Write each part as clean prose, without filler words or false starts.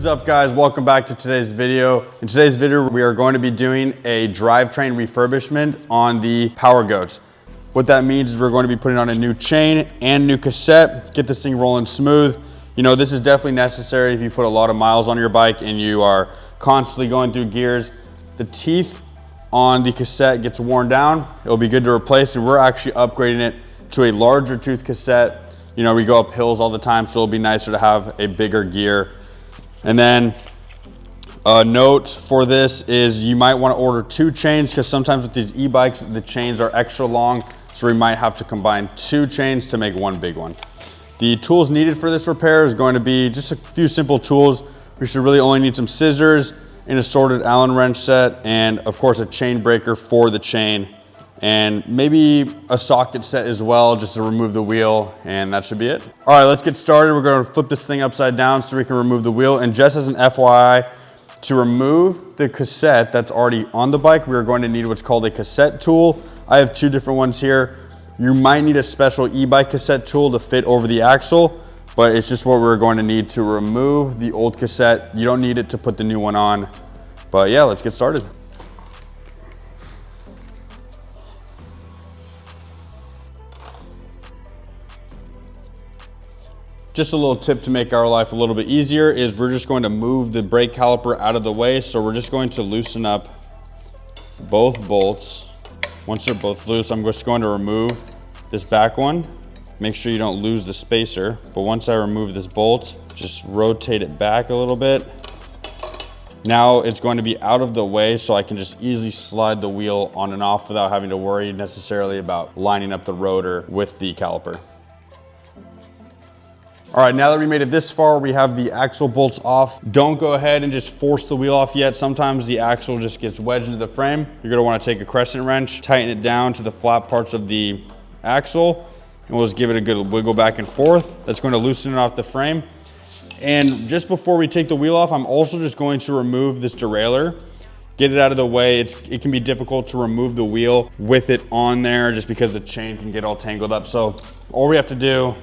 is up, guys? Welcome back to today's video. In today's video, we are going to be doing a drivetrain refurbishment on the Power Goats. What that means is we're going to be putting on a new chain and new cassette, get this thing rolling smooth. You know, this is definitely necessary if you put a lot of miles on your bike and you are constantly going through gears. The teeth on the cassette gets worn down. It'll be good to replace, and we're actually upgrading it to a larger tooth cassette. You know, we go up hills all the time, so it'll be nicer to have a bigger gear. And then a note for this is you might want to order 2 chains, because sometimes with these e-bikes, the chains are extra long, so we might have to combine 2 chains to make one big one. The tools needed for this repair is going to be just a few simple tools. We should really only need some scissors, an assorted Allen wrench set, and of course a chain breaker for the chain, and maybe a socket set as well, just to remove the wheel, and that should be it. All right, let's get started. We're going to flip this thing upside down so we can remove the wheel. And just as an FYI, to remove the cassette that's already on the bike, we are going to need what's called a cassette tool. I have 2 different ones here. You might need a special e-bike cassette tool to fit over the axle, but it's just what we're going to need to remove the old cassette. You don't need it to put the new one on. But yeah, let's get started. Just a little tip to make our life a little bit easier is we're just going to move the brake caliper out of the way. So we're just going to loosen up both bolts. Once they're both loose, I'm just going to remove this back one. Make sure you don't lose the spacer. But once I remove this bolt, just rotate it back a little bit. Now it's going to be out of the way, so I can just easily slide the wheel on and off without having to worry necessarily about lining up the rotor with the caliper. All right, now that we made it this far, we have the axle bolts off. Don't go ahead and just force the wheel off yet. Sometimes the axle just gets wedged into the frame. You're gonna wanna take a crescent wrench, tighten it down to the flat parts of the axle, and we'll just give it a good wiggle back and forth. That's going to loosen it off the frame. And just before we take the wheel off, I'm also just going to remove this derailleur, get it out of the way. It can be difficult to remove the wheel with it on there just because the chain can get all tangled up. So all we have to do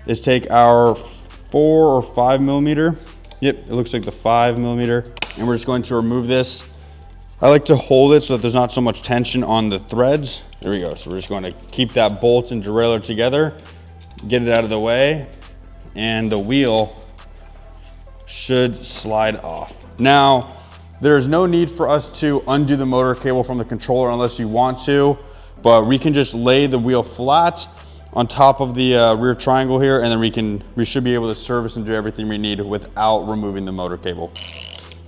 is take our 4 or 5 millimeter. Yep, it looks like the 5 millimeter. And we're just going to remove this. I like to hold it so that there's not so much tension on the threads. There we go. So we're just going to keep that bolt and derailleur together, get it out of the way, and the wheel should slide off. Now, there's no need for us to undo the motor cable from the controller unless you want to, but we can just lay the wheel flat on top of the rear triangle here, and then we should be able to service and do everything we need without removing the motor cable.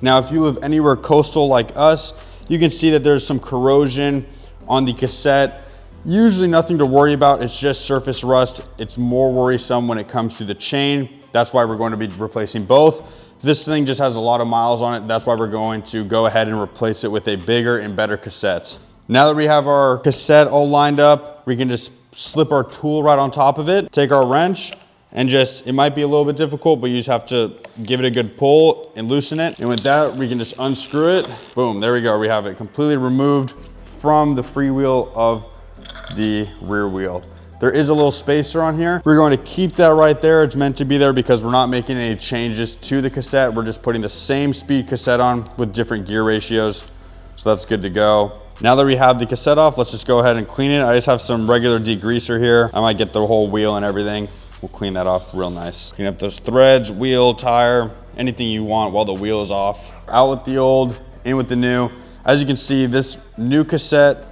Now, if you live anywhere coastal like us, you can see that there's some corrosion on the cassette. Usually nothing to worry about, it's just surface rust. It's more worrisome when it comes to the chain. That's why we're going to be replacing both. This thing just has a lot of miles on it. That's why we're going to go ahead and replace it with a bigger and better cassette. Now that we have our cassette all lined up, we can just slip our tool right on top of it, take our wrench, and it might be a little bit difficult, but you just have to give it a good pull and loosen it. And with that, we can just unscrew it. Boom, there we go. We have it completely removed from the freewheel of the rear wheel. There is a little spacer on here. We're going to keep that right there. It's meant to be there because we're not making any changes to the cassette. We're just putting the same speed cassette on with different gear ratios. So that's good to go. Now that we have the cassette off, let's just go ahead and clean it. I just have some regular degreaser here. I might get the whole wheel and everything. We'll clean that off real nice. Clean up those threads, wheel, tire, anything you want while the wheel is off. Out with the old, in with the new. As you can see, this new cassette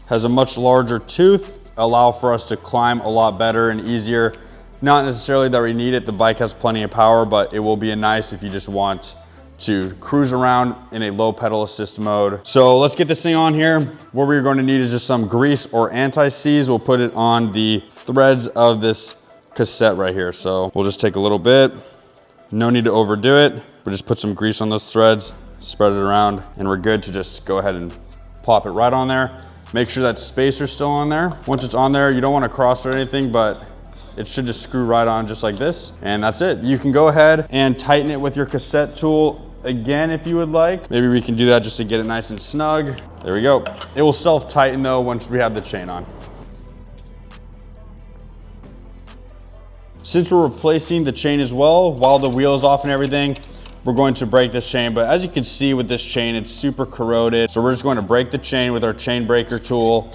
has a much larger tooth, allow for us to climb a lot better and easier. Not necessarily that we need it, the bike has plenty of power, but it will be nice if you just want to cruise around in a low pedal assist mode. So let's get this thing on here. What we're going to need is just some grease or anti-seize. We'll put it on the threads of this cassette right here. So we'll just take a little bit. No need to overdo it, but just put some grease on those threads, spread it around, and we're good to just go ahead and plop it right on there. Make sure that spacer's still on there. Once it's on there, you don't want to cross or anything, but it should just screw right on just like this. And that's it. You can go ahead and tighten it with your cassette tool again if you would like. Maybe we can do that just to get it nice and snug. There we go. It will self-tighten though once we have the chain on. Since we're replacing the chain as well, while the wheel is off and everything, we're going to break this chain. But as you can see with this chain, it's super corroded. So we're just going to break the chain with our chain breaker tool.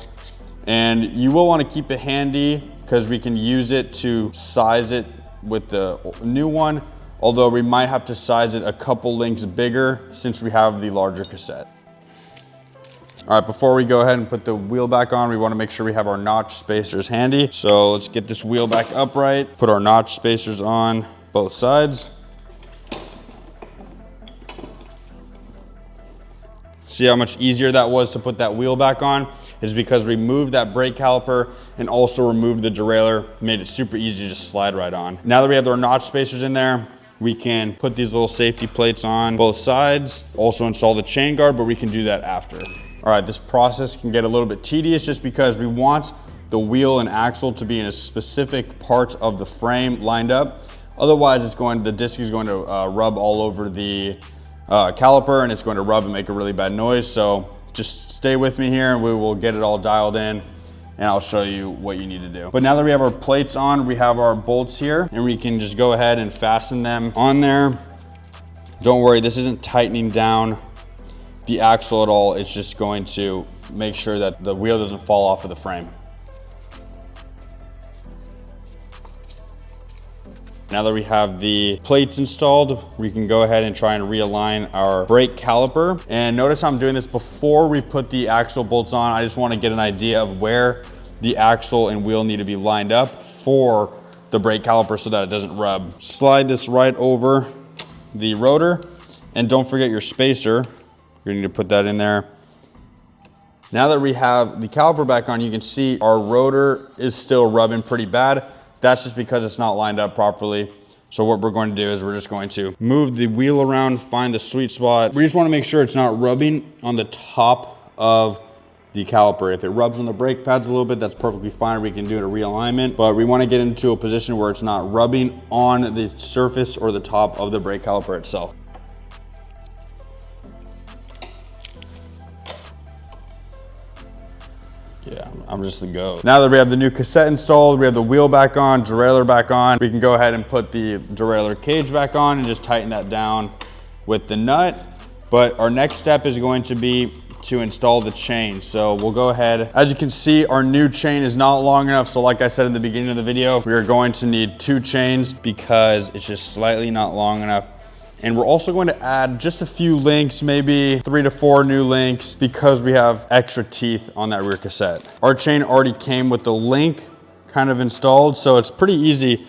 And you will want to keep it handy because we can use it to size it with the new one. Although we might have to size it a couple links bigger since we have the larger cassette. All right, before we go ahead and put the wheel back on, we want to make sure we have our notch spacers handy. So let's get this wheel back upright, put our notch spacers on both sides. See how much easier that was to put that wheel back on? Is because we moved that brake caliper and also removed the derailleur, made it super easy to just slide right on. Now that we have our notch spacers in there, we can put these little safety plates on both sides, also install the chain guard, but we can do that after. All right, this process can get a little bit tedious just because we want the wheel and axle to be in a specific part of the frame lined up. Otherwise, the disc is going to rub all over the caliper, and it's going to rub and make a really bad noise. So just stay with me here and we will get it all dialed in, and I'll show you what you need to do. But now that we have our plates on, we have our bolts here, and we can just go ahead and fasten them on there. Don't worry, this isn't tightening down the axle at all. It's just going to make sure that the wheel doesn't fall off of the frame. Now that we have the plates installed, we can go ahead and try and realign our brake caliper. And notice I'm doing this before we put the axle bolts on. I just want to get an idea of where the axle and wheel need to be lined up for the brake caliper so that it doesn't rub. Slide this right over the rotor, and don't forget your spacer. You're gonna need to put that in there. Now that we have the caliper back on, you can see our rotor is still rubbing pretty bad. That's just because it's not lined up properly. So what we're going to do is we're just going to move the wheel around, find the sweet spot. We just want to make sure it's not rubbing on the top of the caliper. If it rubs on the brake pads a little bit, that's perfectly fine. We can do a realignment, but we want to get into a position where it's not rubbing on the surface or the top of the brake caliper itself. Yeah, I'm just the goat. Now that we have the new cassette installed, we have the wheel back on, derailleur back on, we can go ahead and put the derailleur cage back on and just tighten that down with the nut. But our next step is going to be to install the chain. So we'll go ahead. As you can see, our new chain is not long enough. So like I said in the beginning of the video, we are going to need 2 chains because it's just slightly not long enough. And we're also going to add just a few links, maybe 3 to 4 new links, because we have extra teeth on that rear cassette. Our chain already came with the link kind of installed, so it's pretty easy.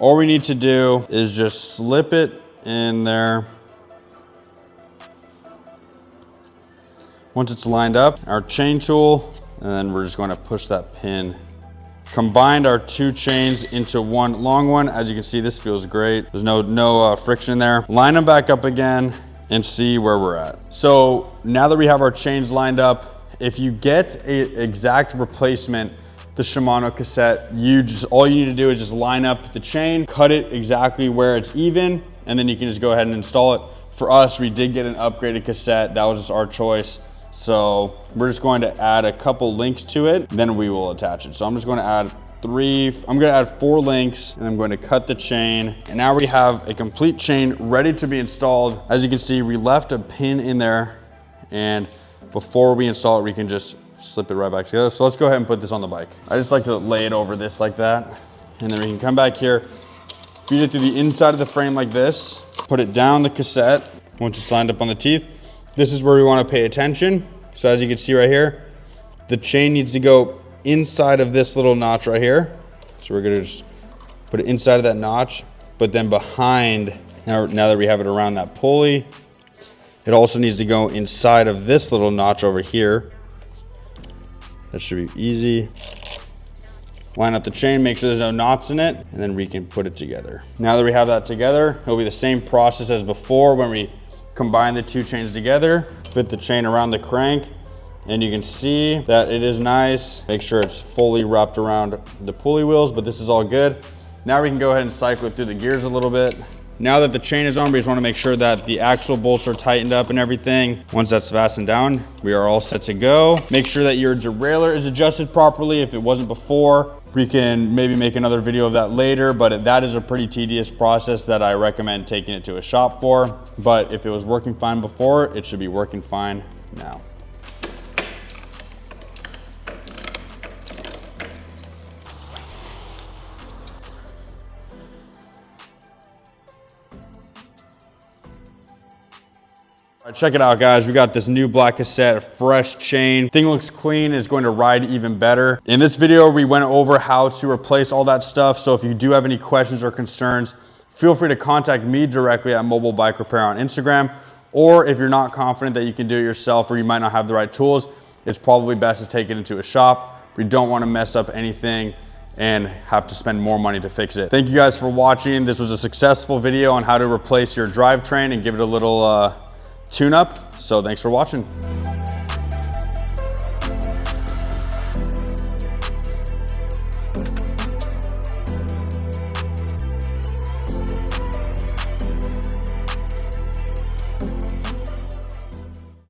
All we need to do is just slip it in there. Once it's lined up, our chain tool, and then we're just going to push that pin. Combined our 2 chains into one long one. As you can see, this feels great. There's no friction there. Line them back up again and see where we're at. So now that we have our chains lined up, if you get an exact replacement, the Shimano cassette, all you need to do is just line up the chain, cut it exactly where it's even, and then you can just go ahead and install it. For us, we did get an upgraded cassette. That was just our choice. So we're just going to add a couple links to it, then we will attach it. So I'm just going to add 4 links, and I'm going to cut the chain. And now we have a complete chain ready to be installed. As you can see, we left a pin in there, and before we install it, we can just slip it right back together. So let's go ahead and put this on the bike. I just like to lay it over this like that, and then we can come back here, feed it through the inside of the frame like this, put it down the cassette. Once it's lined up on the teeth, this is where we want to pay attention. So as you can see right here, the chain needs to go inside of this little notch right here. So we're going to just put it inside of that notch, but then behind, now that we have it around that pulley, it also needs to go inside of this little notch over here. That should be easy. Line up the chain, make sure there's no knots in it, and then we can put it together. Now that we have that together, it'll be the same process as before when we combine the 2 chains together, fit the chain around the crank, and you can see that it is nice. Make sure it's fully wrapped around the pulley wheels, but this is all good. Now we can go ahead and cycle it through the gears a little bit. Now that the chain is on, we just want to make sure that the axle bolts are tightened up and everything. Once that's fastened down, we are all set to go. Make sure that your derailleur is adjusted properly if it wasn't before. We can maybe make another video of that later, but that is a pretty tedious process that I recommend taking it to a shop for. But if it was working fine before, it should be working fine now. All right, check it out, guys. We got this new black cassette, fresh chain. Thing looks clean. It's going to ride even better. In this video, we went over how to replace all that stuff. So if you do have any questions or concerns, feel free to contact me directly at Mobile Bike Repair on Instagram. Or if you're not confident that you can do it yourself or you might not have the right tools, it's probably best to take it into a shop. We don't want to mess up anything and have to spend more money to fix it. Thank you guys for watching. This was a successful video on how to replace your drivetrain and give it a little tune-up. So thanks for watching.